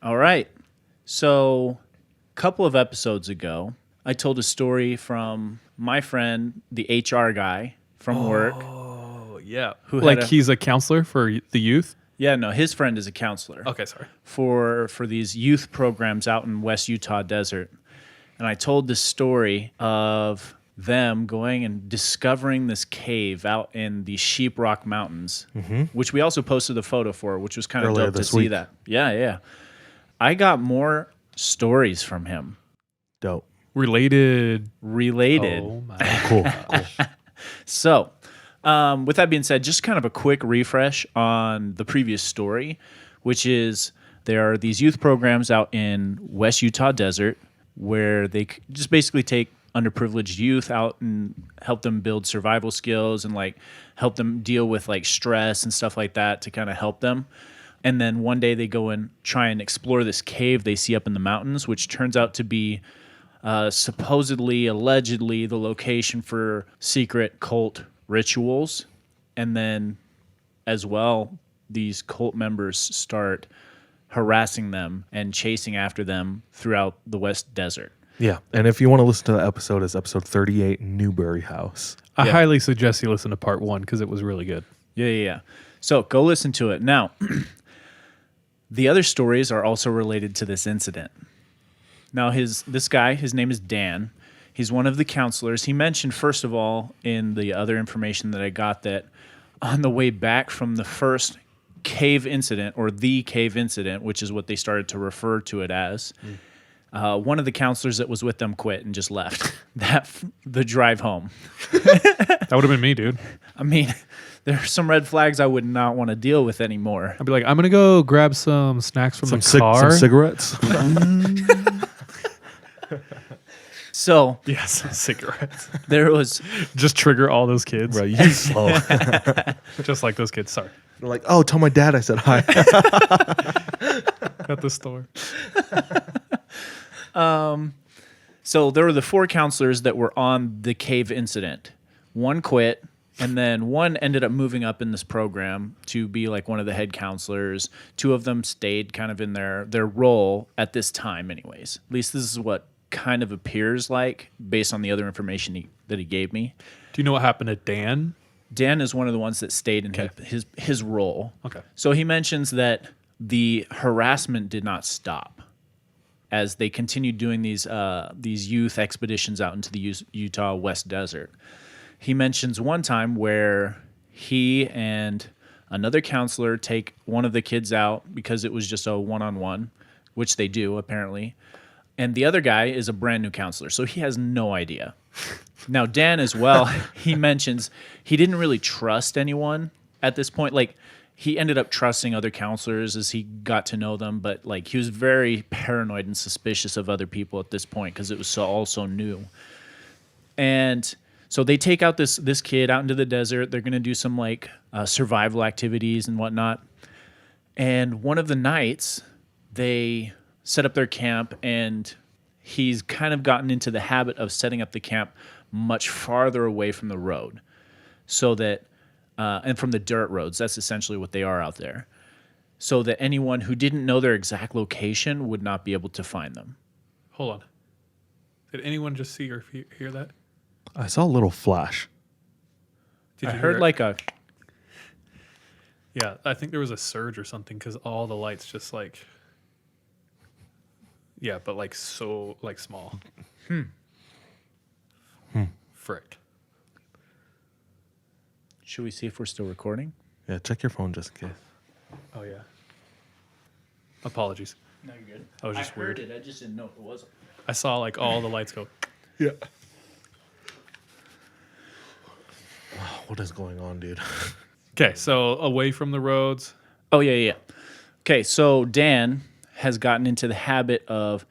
All right. So, a couple of episodes ago, I told a story from my friend, the HR guy from work. Oh, yeah. Who Like had he's a counselor for the youth? Yeah, no, his friend is a counselor. Okay, sorry. For these youth programs out in West Utah desert. And I told this story of them going and discovering this cave out in the Sheep Rock Mountains, which we also posted a photo for, which was kind of Earlier dope to this see week. that. Yeah. I got more stories from him Dope. Related. related. Oh, my. Cool. So, with that being said, just kind of a quick refresh on the previous story, which is there are these youth programs out in West Utah desert where they just basically take underprivileged youth out and help them build survival skills and like help them deal with like stress and stuff like that to kind of help them. And then one day they go and try and explore this cave they see up in the mountains, which turns out to be supposedly, allegedly, the location for secret cult rituals. And then as well, these cult members start harassing them and chasing after them throughout the West Desert. Yeah. And if you want to listen to the episode, it's episode 38, Newberry House. I Yeah. highly suggest you listen to part 1 because it was really good. Yeah. So go listen to it. Now, the other stories are also related to this incident. Now, this guy, his name is Dan. He's one of the counselors. He mentioned, first of all, in the other information that I got, that on the way back from the first cave incident, or the cave incident, which is what they started to refer to it as, one of the counselors that was with them quit and just left the drive home. That would have been me, dude. I mean, there are some red flags I would not want to deal with anymore. I'd be like, I'm going to go grab some snacks from the car. Some cigarettes. So Yes, cigarettes. there was Just trigger all those kids. Right. You slow. Just like those kids. Sorry. They're like, oh, tell my dad I said hi. At the store. So there were the 4 counselors that were on the cave incident. One quit, and then one ended up moving up in this program to be like one of the head counselors. 2 of them stayed kind of in their role at this time anyways. At least this is what kind of appears like based on the other information that he gave me. Do you know what happened to Dan? Dan is one of the ones that stayed in Okay. his role. Okay. So he mentions that the harassment did not stop as they continued doing these youth expeditions out into the Utah West Desert. He mentions one time where he and another counselor take one of the kids out because it was just a one-on-one, which they do apparently. And the other guy is a brand new counselor, so he has no idea. Now, Dan as well, he mentions he didn't really trust anyone at this point. Like, he ended up trusting other counselors as he got to know them, but like he was very paranoid and suspicious of other people at this point because it was all so new. And so they take out this kid out into the desert. They're going to do some like survival activities and whatnot. And one of the nights, they set up their camp, and he's kind of gotten into the habit of setting up the camp much farther away from the road, so that and from the dirt roads. That's essentially what they are out there, so that anyone who didn't know their exact location would not be able to find them. Hold on. Did anyone just see or hear that? I saw a little flash. Did I you heard hear it? like a Yeah, I think there was a surge or something because all the lights just like... Yeah, but like so like small. Frick. should we see if we're still recording? Yeah, check your phone just in case. Oh yeah. Apologies. No, you're good. That was just weird. it. I just didn't know if it was. I saw like all the lights go. Yeah. What is going on, dude? Okay, so away from the roads. Oh, yeah. Okay, so Dan has gotten into the habit of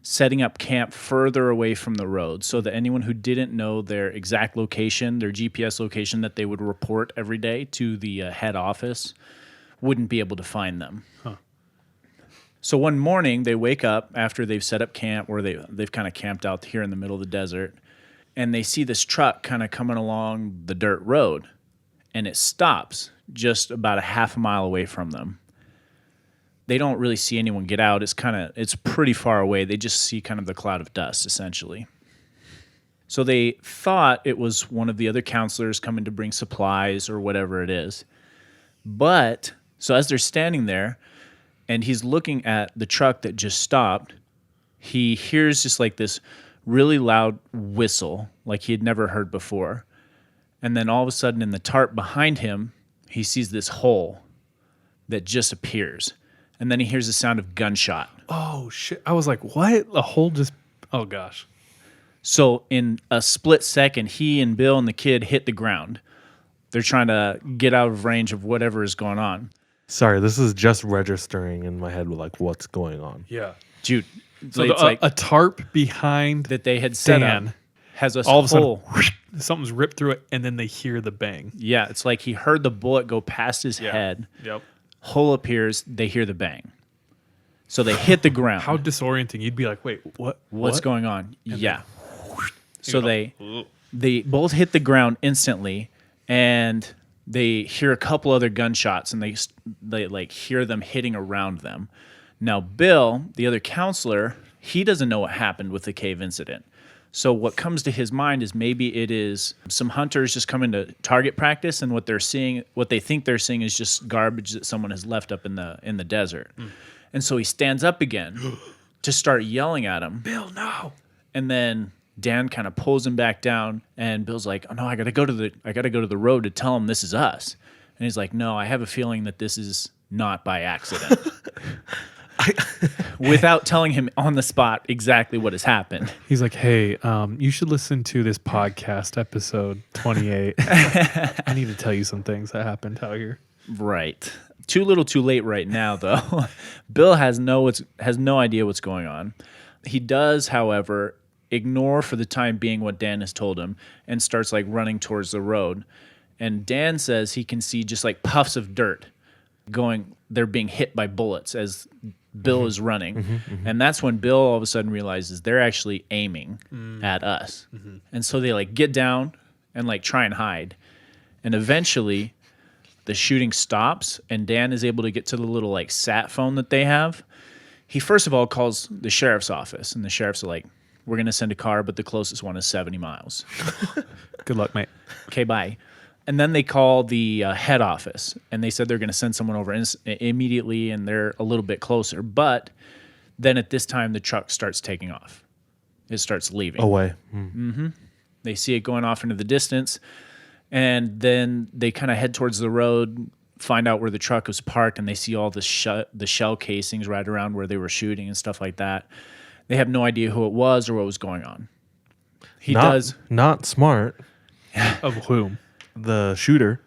setting up camp further away from the road so that anyone who didn't know their exact location, their GPS location that they would report every day to the head office, wouldn't be able to find them. Huh. So one morning, they wake up after they've set up camp, or they've kind of camped out here in the middle of the desert, and they see this truck kind of coming along the dirt road, and it stops just about a half a mile away from them. they don't really see anyone get out. It's pretty far away. They just see kind of the cloud of dust, essentially. So they thought it was one of the other counselors coming to bring supplies or whatever it is. But, so as they're standing there, and he's looking at the truck that just stopped, he hears just like this really loud whistle, like he had never heard before. And then all of a sudden in the tarp behind him, he sees this hole that just appears. And then he hears the sound of gunshot. Oh, shit. I was like, what? A hole just... Oh, gosh. So in a split second, he and Bill and the kid hit the ground. They're trying to get out of range of whatever is going on. Sorry, this is just registering in my head with like what's going on. Yeah. Dude, So it's like a tarp behind that they had set Dan up has a all of a hole. sudden, something's ripped through it, and then they hear the bang. Yeah, it's like he heard the bullet go past his head. Yep. Hole appears, they hear the bang. So they hit the ground. How disorienting. You'd be like, wait, what? What's What? going on? And Yeah. then, So they both hit the ground instantly, and they hear a couple other gunshots, and they like hear them hitting around them. Now Bill, the other counselor, he doesn't know what happened with the cave incident. So what comes to his mind is maybe it is some hunters just coming to target practice, and what they think they're seeing is just garbage that someone has left up in the desert. And so he stands up again to start yelling at him. Bill, no. And then Dan kind of pulls him back down, and Bill's like, "Oh no, I gotta go to the road to tell him this is us." And he's like, "No, I have a feeling that this is not by accident." Without telling him on the spot exactly what has happened. He's like, hey, you should listen to this podcast, episode 28. I need to tell you some things that happened out here. Right. Too little, too late right now, though. Bill has no idea what's going on. He does, however, ignore for the time being what Dan has told him and starts like running towards the road. And Dan says he can see just like puffs of dirt they're being hit by bullets as Bill is running. And that's when Bill all of a sudden realizes they're actually aiming at us. And so they like get down and like try and hide. And eventually the shooting stops, and Dan is able to get to the little like sat phone that they have. He first of all calls the sheriff's office, and the sheriff's are like, "We're going to send a car, but the closest one is 70 miles. Good luck, mate. Okay, bye." And then they call the head office, and they said they're going to send someone over immediately, and they're a little bit closer. But then at this time, the truck starts taking off. It starts leaving. Away. They see it going off into the distance, and then they kind of head towards the road, find out where the truck was parked, and they see all the shell casings right around where they were shooting and stuff like that. They have no idea who it was or what was going on. Not smart. Of whom? The shooter,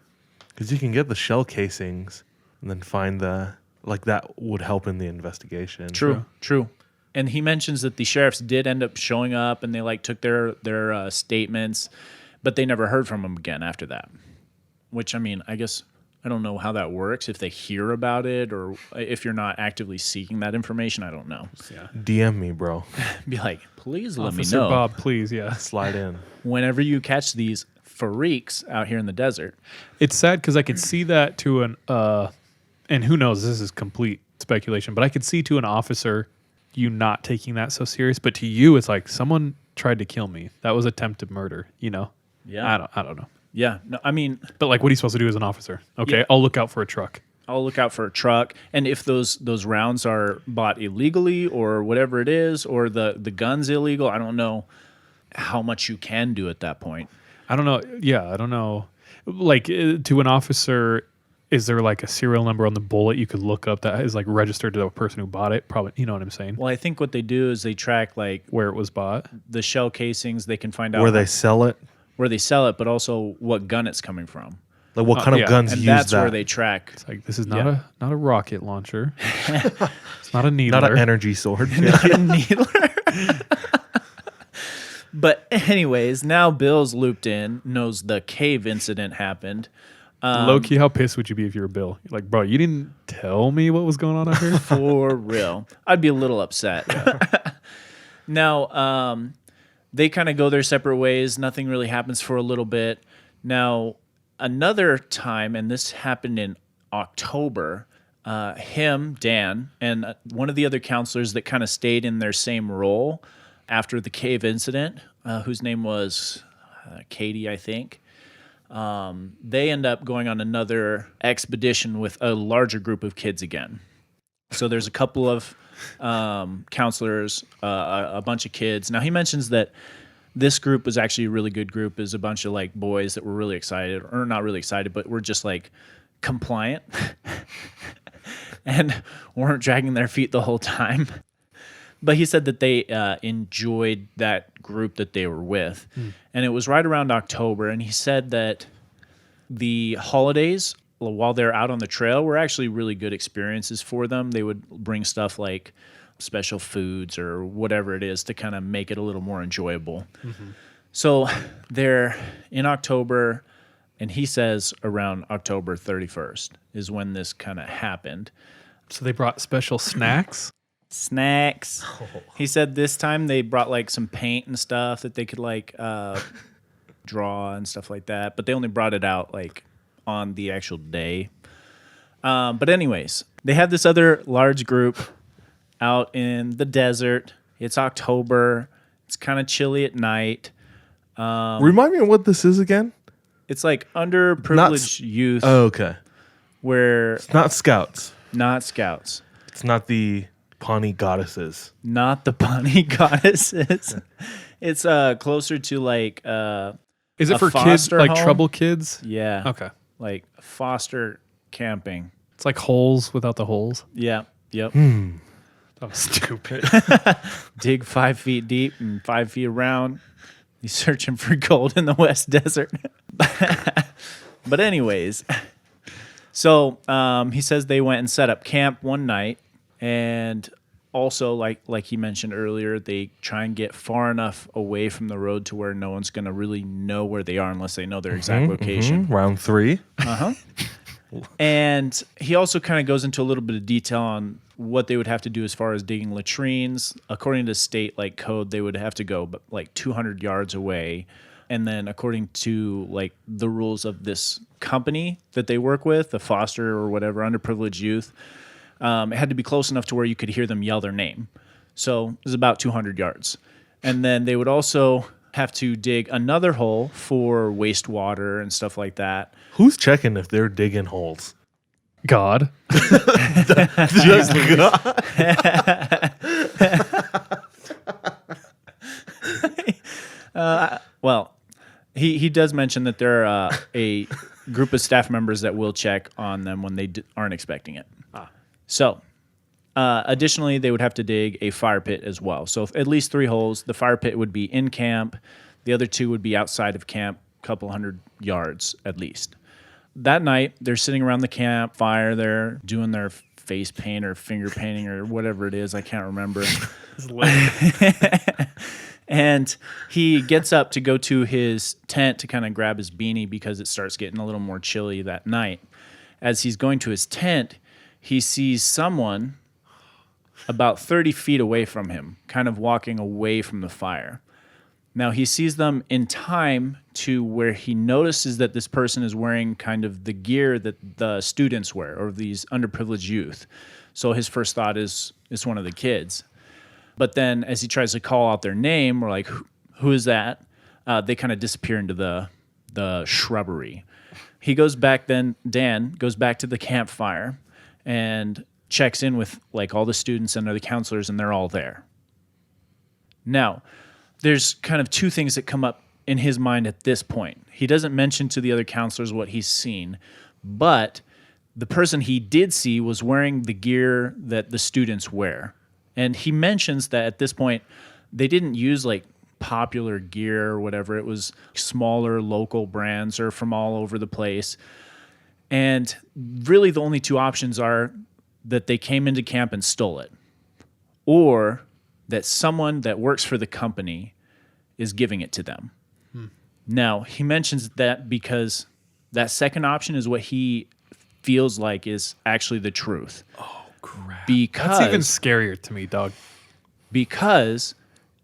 because you can get the shell casings and then find that would help in the investigation. True. And he mentions that the sheriffs did end up showing up, and they like took their statements, but they never heard from them again after that. Which, I mean, I guess I don't know how that works, if they hear about it or if you're not actively seeking that information. I don't know. Yeah. DM me, bro. Be like, please let Officer me know. Bob, please, yeah. Slide in. Whenever you catch these freaks out here in the desert. It's sad because I could see that to and who knows, this is complete speculation, but I could see to an officer you not taking that so serious, but to you it's like someone tried to kill me. That was attempted murder, you know? Yeah. I don't know. Yeah. No, I mean, but like, what are you supposed to do as an officer? Okay, Yeah. I'll look out for a truck. I'll look out for a truck, and if those rounds are bought illegally or whatever it is, or the gun's illegal, I don't know how much you can do at that point. I don't know. Yeah, I don't know. Like, to an officer, is there like a serial number on the bullet you could look up that is like registered to the person who bought it? Probably, you know what I'm saying? Well, I think what they do is they track like Where it was bought. the shell casings. They can find out Where they sell it. where they sell it, but also what gun it's coming from. Like what kind yeah. of guns And use that's that. where they track. It's like, this is not a rocket launcher. It's not a needler. Not an energy sword. Needler. But anyways, now Bill's looped in, knows the cave incident happened. Low key, how pissed would you be if you were Bill? You're like, bro, you didn't tell me what was going on out here? For real. I'd be a little upset. Now, they kind of go their separate ways. Nothing really happens for a little bit. Now, another time, and this happened in October, him, Dan, and one of the other counselors that kind of stayed in their same role after the cave incident, whose name was Katie, I think. They end up going on another expedition with a larger group of kids again. So there's a couple of counselors, a bunch of kids. Now he mentions that this group was actually a really good group. Is a bunch of like boys that were really excited, or not really excited, but were just like compliant and weren't dragging their feet the whole time. But he said that they enjoyed that group that they were with. And it was right around October. And he said that the holidays, while they're out on the trail, were actually really good experiences for them. They would bring stuff like special foods or whatever it is to kind of make it a little more enjoyable. So they're in October, and he says around October 31st is when this kind of happened. So they brought special snacks? Snacks. He said this time they brought like some paint and stuff that they could like draw and stuff like that, but they only brought it out like on the actual day. But anyways, they have this other large group out in the desert. It's October. It's kind of chilly at night. Remind me of what this is again. It's like underprivileged youth. Oh, okay. Where It's not scouts. not scouts. It's not the Pawnee goddesses. Not the bunny goddesses. It's closer to like Is it a for kids, foster like home? trouble kids? Yeah. Okay. Like foster camping. It's like holes without the holes. Yeah. Yep. That was stupid. Dig 5 feet deep and 5 feet around. He's searching for gold in the West Desert. But anyways, so he says they went and set up camp one night, and also like he mentioned earlier, they try and get far enough away from the road to where no one's going to really know where they are unless they know their exact location. Round 3. And he also kind of goes into a little bit of detail on what they would have to do as far as digging latrines. According to state like code, they would have to go like 200 yards away. And then according to like the rules of this company that they work with, the foster or whatever, underprivileged youth, it had to be close enough to where you could hear them yell their name. So it was about 200 yards. And then they would also have to dig another hole for wastewater and stuff like that. Who's checking if they're digging holes? God. Just God. Well, he does mention that there are a group of staff members that will check on them when they aren't expecting it. So, additionally, they would have to dig a fire pit as well. So, at least 3 holes. The fire pit would be in camp. The other 2 would be outside of camp, a couple hundred yards at least. That night, they're sitting around the campfire. They're doing their face paint or finger painting or whatever it is. I can't remember. And he gets up to go to his tent to kind of grab his beanie because it starts getting a little more chilly that night. As he's going to his tent, he sees someone about 30 feet away from him, kind of walking away from the fire. Now, he sees them in time to where he notices that this person is wearing kind of the gear that the students wear, or these underprivileged youth. So his first thought is, it's one of the kids. But then as he tries to call out their name, or like, who is that? They kind of disappear into the shrubbery. He goes back then, Dan goes back to the campfire and checks in with like all the students and the counselors, and they're all there. Now, there's kind of 2 things that come up in his mind at this point. He doesn't mention to the other counselors what he's seen, but the person he did see was wearing the gear that the students wear. And he mentions that at this point, they didn't use like popular gear or whatever. It was smaller local brands or from all over the place. And really the only 2 options are that they came into camp and stole it, or that someone that works for the company is giving it to them. Now, he mentions that because that second option is what he feels like is actually the truth. Oh, crap. Because That's even scarier to me, dog. Because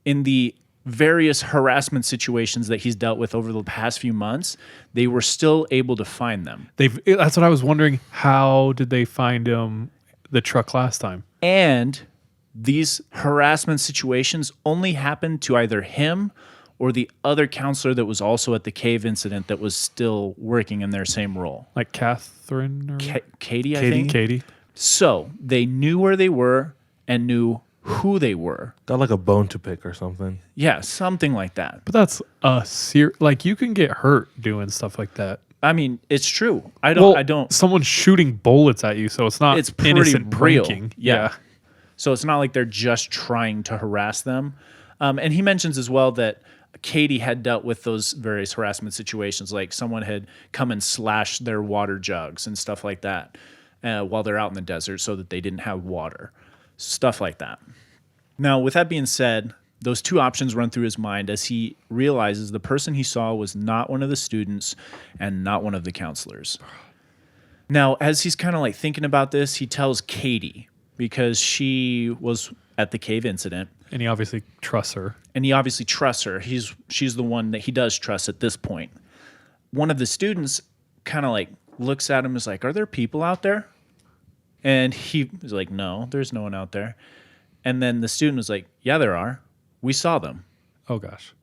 in the various harassment situations that he's dealt with over the past few months, they were still able to find them. That's what I was wondering. How did they find the truck last time? And these harassment situations only happened to either him or the other counselor that was also at the cave incident that was still working in their same role. Like Catherine or Katie, I think. Katie. So they knew where they were and knew who they were. Got like a bone to pick or something. Yeah, something like that. But that's like you can get hurt doing stuff like that. I mean, it's true. I don't. Someone's shooting bullets at you, so it's not. It's pretty innocent real. breaking. Yeah. So it's not like they're just trying to harass them. And he mentions as well that Katie had dealt with those various harassment situations, like someone had come and slashed their water jugs and stuff like that while they're out in the desert so that they didn't have water. Stuff like that. Now, with that being said, those two options run through his mind as he realizes the person he saw was not one of the students and not one of the counselors. Now, as he's kind of like thinking about this, he tells Katie, because she was at the cave incident. And he obviously trusts her. She's the one that he does trust at this point. One of the students kind of like looks at him and is like, "Are there people out there?" And he was like, "No, there's no one out there." And then the student was like, "Yeah, there are. We saw them. Oh, gosh.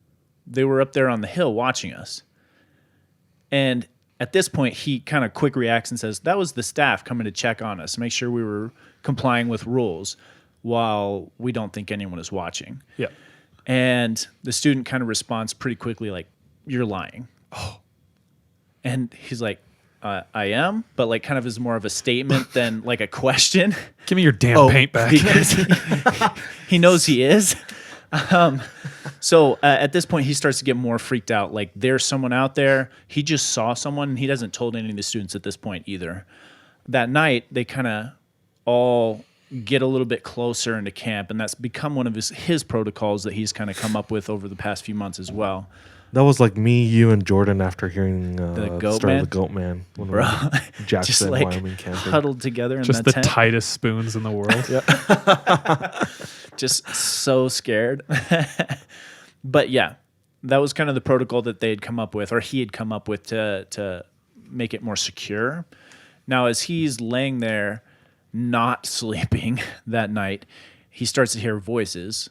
They were up there on the hill watching us." And at this point, he kind of quick reacts and says, "That was the staff coming to check on us, make sure we were complying with rules while we don't think anyone is watching." Yeah. And the student kind of responds pretty quickly like, "You're lying." Oh. And he's like, "I am," but like kind of is more of a statement than like a question. Give me your damn paint back. Because he knows he is. So at this point, he starts to get more freaked out. Like, there's someone out there. He just saw someone, and he hasn't told any of the students at this point either. That night, they kind of all get a little bit closer into camp, and that's become one of his protocols that he's kind of come up with over the past few months as well. That was like me, you, and Jordan after hearing The the goat story man? of the goat man. When we Bro, were in Jackson, just like Wyoming camping. huddled together in Just that the tent. tightest spoons in the world. Just so scared. But yeah, that was kind of the protocol that they had come up with, or he had come up with to make it more secure. Now, as he's laying there, not sleeping that night, he starts to hear voices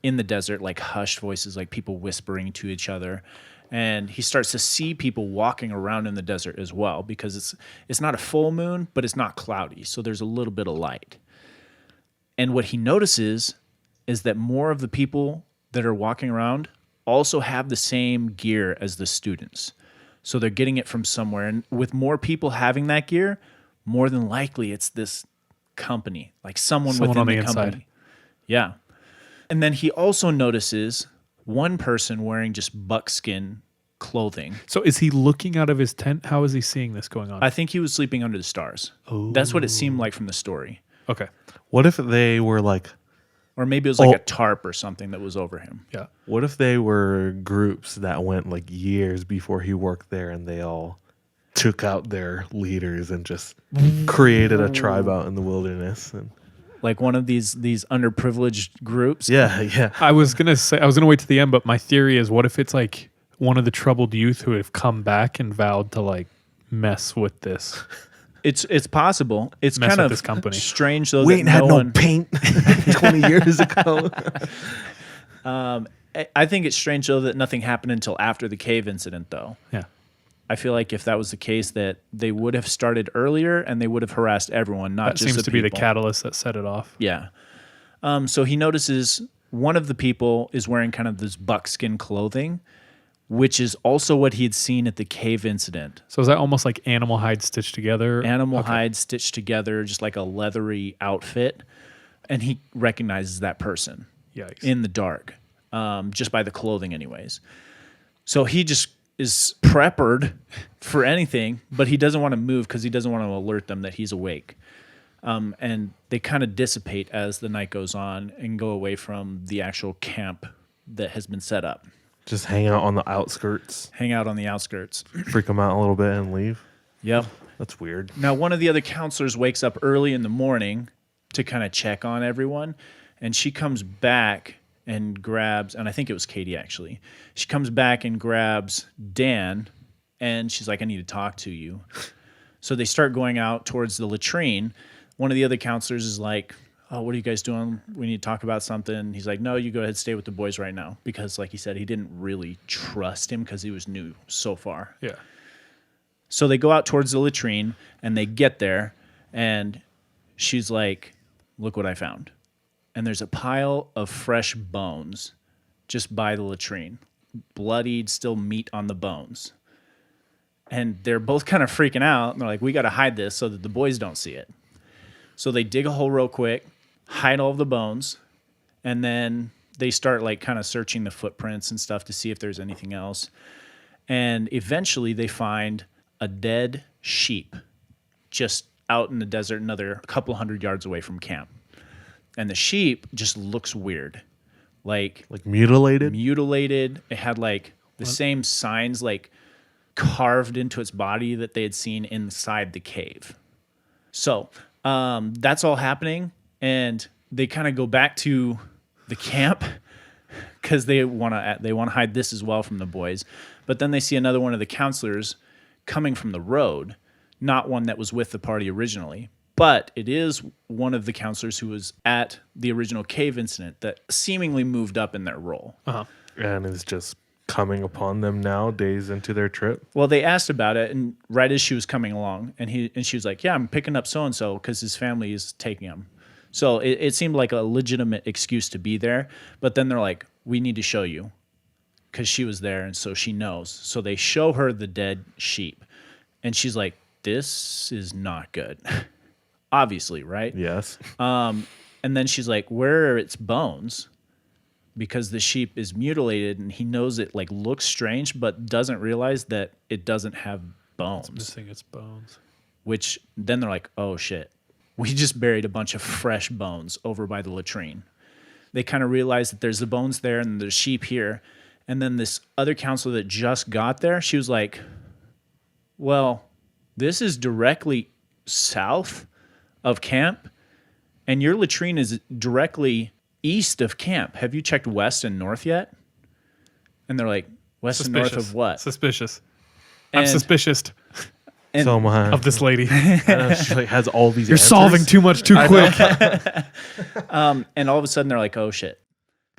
in the desert, like hushed voices, like people whispering to each other. And he starts to see people walking around in the desert as well, because it's not a full moon, but it's not cloudy. So there's a little bit of light. And what he notices is that more of the people that are walking around also have the same gear as the students. So they're getting it from somewhere. And with more people having that gear, more than likely it's this company, like someone within on the the company. inside. Yeah. And then he also notices one person wearing just buckskin clothing. So is he looking out of his tent? How is he seeing this going on? I think he was sleeping under the stars. Oh. That's what it seemed like from the story. Okay. What if they were like, Or maybe it was like a tarp or something that was over him. Yeah. what if they were groups that went like years before he worked there and they all took out their leaders and just created a tribe out in the wilderness? And Like one of these underprivileged groups. yeah. I was gonna wait to the end, but my theory is, what if it's like one of the troubled youth who have come back and vowed to like mess with this? It's possible. It's Mess kind with of this company. strange though. We that ain't had no no one, paint 20 years ago. I think it's strange though that nothing happened until after the cave incident though. Yeah. I feel like if that was the case, that they would have started earlier and they would have harassed everyone, not That just seems the to be the people. catalyst that set it off. Yeah. So he notices one of the people is wearing kind of this buckskin clothing, which is also what he had seen at the cave incident. So is that almost like animal hide stitched together? Animal hide stitched together, just like a leathery outfit. And he recognizes that person Yikes. in the dark, just by the clothing anyways. So he just is preppered for anything, but he doesn't want to move because he doesn't want to alert them that he's awake. And they kind of dissipate as the night goes on and go away from the actual camp that has been set up. Just hang out on the outskirts, Hang out on the outskirts. freak them out a little bit, and leave. Yep. That's weird. Now, one of the other counselors wakes up early in the morning to kind of check on everyone, and she comes back and grabs, and I think it was Katie actually. She comes back and grabs Dan, and she's like, I need to talk to you. So they start going out towards the latrine. One of the other counselors is like, oh, what are you guys doing? We need to talk about something. He's like, no, you go ahead, stay with the boys right now. Because like he said, he didn't really trust him because he was new so far. Yeah. So they go out towards the latrine, and they get there, and she's like, look what I found. And there's a pile of fresh bones just by the latrine. Bloodied, still meat on the bones. And they're both kind of freaking out. And they're like, we got to hide this so that the boys don't see it. So they dig a hole real quick, hide all of the bones, and then they start like kind of searching the footprints and stuff to see if there's anything else. And eventually they find a dead sheep just out in the desert, another couple hundred yards away from camp. And the sheep just looks weird. Like mutilated? Mutilated. It had like the same signs like carved into its body that they had seen inside the cave. So that's all happening, and they kind of go back to the camp because they want to hide this as well from the boys. But then they see another one of the counselors coming from the road, not one that was with the party originally, but it is one of the counselors who was at the original cave incident that seemingly moved up in their role. Uh-huh. And is just coming upon them now, days into their trip. Well, they asked about it, and right as she was coming along, and she was like, yeah, I'm picking up so-and-so because his family is taking him. So it seemed like a legitimate excuse to be there, but then they're like, we need to show you because she was there, and so she knows. So they show her the dead sheep, and she's like, this is not good. Obviously, right? Yes. And then she's like, where are its bones? Because the sheep is mutilated, and he knows it like looks strange, but doesn't realize that it doesn't have bones. It's missing its bones. Which then they're like, oh shit, we just buried a bunch of fresh bones over by the latrine. They kind of realize that there's the bones there and there's sheep here. And then this other counselor that just got there, she was like, well, this is directly south of camp, and your latrine is directly east of camp. Have you checked west and north yet? And they're like, west and north of what? Suspicious. And- I'm suspicious And so am I. of this lady. She like has all these You're answers. solving too much too quick. and all of a sudden they're like, oh shit.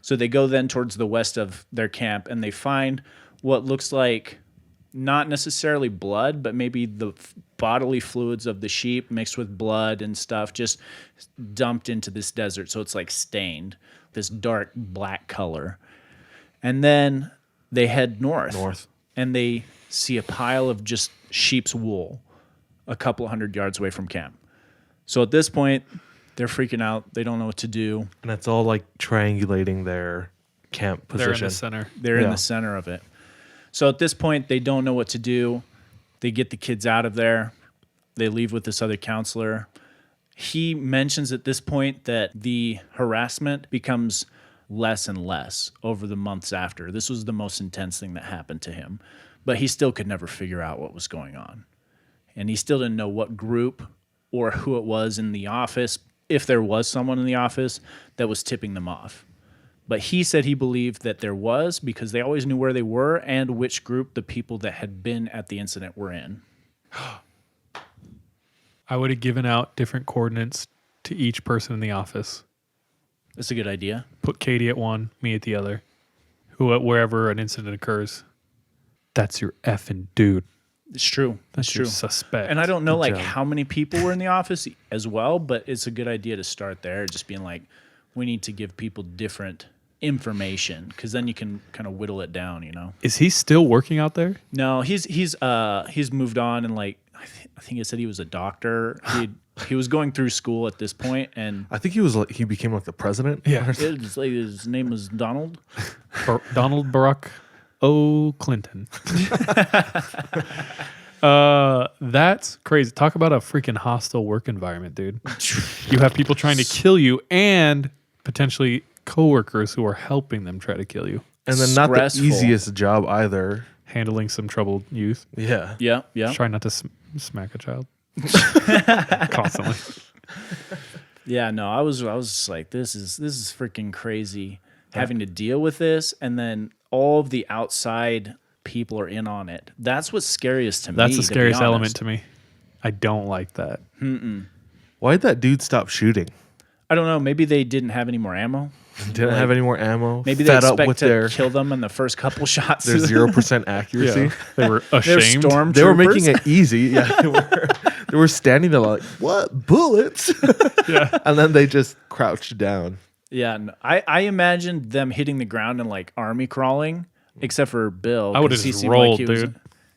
So they go then towards the west of their camp, and they find what looks like not necessarily blood, but maybe the bodily fluids of the sheep mixed with blood and stuff just dumped into this desert. So it's like stained, this dark black color. And then they head north. And they see a pile of just sheep's wool a couple hundred yards away from camp. So at this point, they're freaking out. They don't know what to do. And it's all like triangulating their camp position. They're in the center. They're in the center of it. So at this point, they don't know what to do. They get the kids out of there. They leave with this other counselor. He mentions at this point that the harassment becomes less and less over the months after. This was the most intense thing that happened to him. But he still could never figure out what was going on. And he still didn't know what group or who it was in the office, if there was someone in the office that was tipping them off. But he said he believed that there was, because they always knew where they were and which group the people that had been at the incident were in. I would have given out different coordinates to each person in the office. That's a good idea. Put Katie at one, me at the other. Wherever an incident occurs. That's your effing dude. It's true. That's It's your true. suspect. And I don't know like job. how many people were in the office as well, but it's a good idea to start there, just being like, we need to give people different information, because then you can kind of whittle it down, you know? Is he still working out there? No, he's moved on, and like I think he said he was a doctor. He was going through school at this point, and I think he became like the president. Yeah. it's like his name was Donald. Donald Barack O. Clinton. That's crazy. Talk about a freaking hostile work environment, dude. You have people trying to kill you and potentially coworkers who are helping them try to kill you. And then not the Stressful. easiest job either. Handling some troubled youth. Yeah. Yeah. Try not to smack a child. Constantly. Yeah, no, I was just like, this is freaking crazy. having to deal with this, and then all of the outside people are in on it. That's what's scariest to me. That's the to be scariest element honest. to me. I don't like that. Why'd that dude stop shooting? I don't know. Maybe they didn't have any more ammo. Didn't have any more ammo. Maybe they fed up expect with to kill them in the first couple shots. their 0% accuracy. They were They're ashamed. stormtroopers. They were making it easy. Yeah, they were standing there like, what bullets? Yeah. And then they just crouched down. Yeah, no, I imagined them hitting the ground and like army crawling, except for Bill. I would have 'cause he just seemed rolled, he was- dude.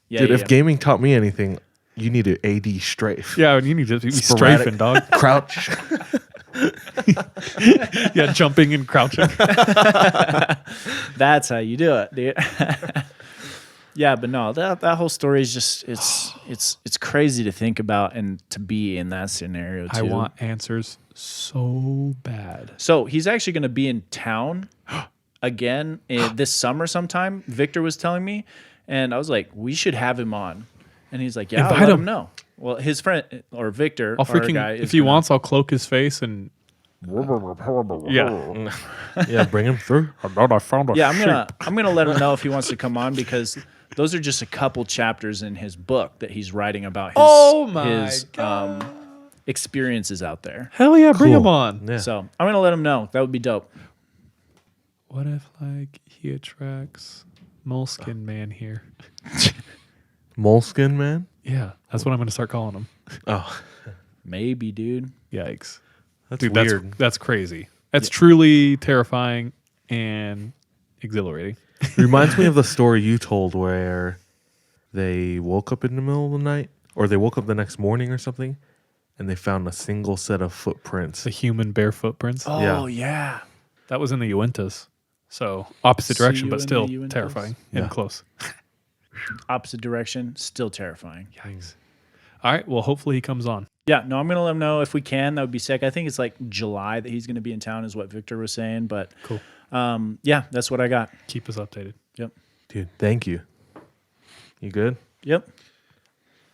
Yeah, Dude, yeah. if gaming taught me anything, you need to AD strafe. Yeah, you need to be Sporadic. strafing, dog. Crouch. Yeah, jumping and crouching. That's how you do it, dude. Yeah, but no, that whole story is just it's crazy to think about and to be in that scenario too. I want answers so bad. So he's actually going to be in town again this summer sometime. Victor was telling me, and I was like, we should have him on. And he's like, yeah, I'll Invite let him. him know. Well, his friend or Victor, I'll our freaking guy, if he wants, I'll cloak his face and yeah. Yeah, bring him through. I thought I found a Yeah, I'm gonna let him know if he wants to come on because those are just a couple chapters in his book that he's writing about his Oh my his experiences out there. Hell yeah, bring Cool. him on. Yeah. So I'm gonna let him know. That would be dope. What if like he attracts Moleskin Man here? Moleskin Man? Yeah, that's what I'm going to start calling him. Oh, Maybe, dude. Yikes. that's Dude, weird. that's crazy. That's truly terrifying and exhilarating. Reminds me of the story you told where they woke up in the middle of the night, or they woke up the next morning or something, and they found a single set of footprints. The human bare footprints. Oh yeah. That was in the Uintas. So opposite See direction, you but in still the Uintas? terrifying Yeah. and close. Opposite direction, still terrifying. Yikes. All right. Well, hopefully he comes on. Yeah, no, I'm gonna let him know if we can. That would be sick. I think it's like July that he's gonna be in town, is what Victor was saying. But Cool. yeah, that's what I got. Keep us updated. Yep. Dude, thank you. You good? Yep.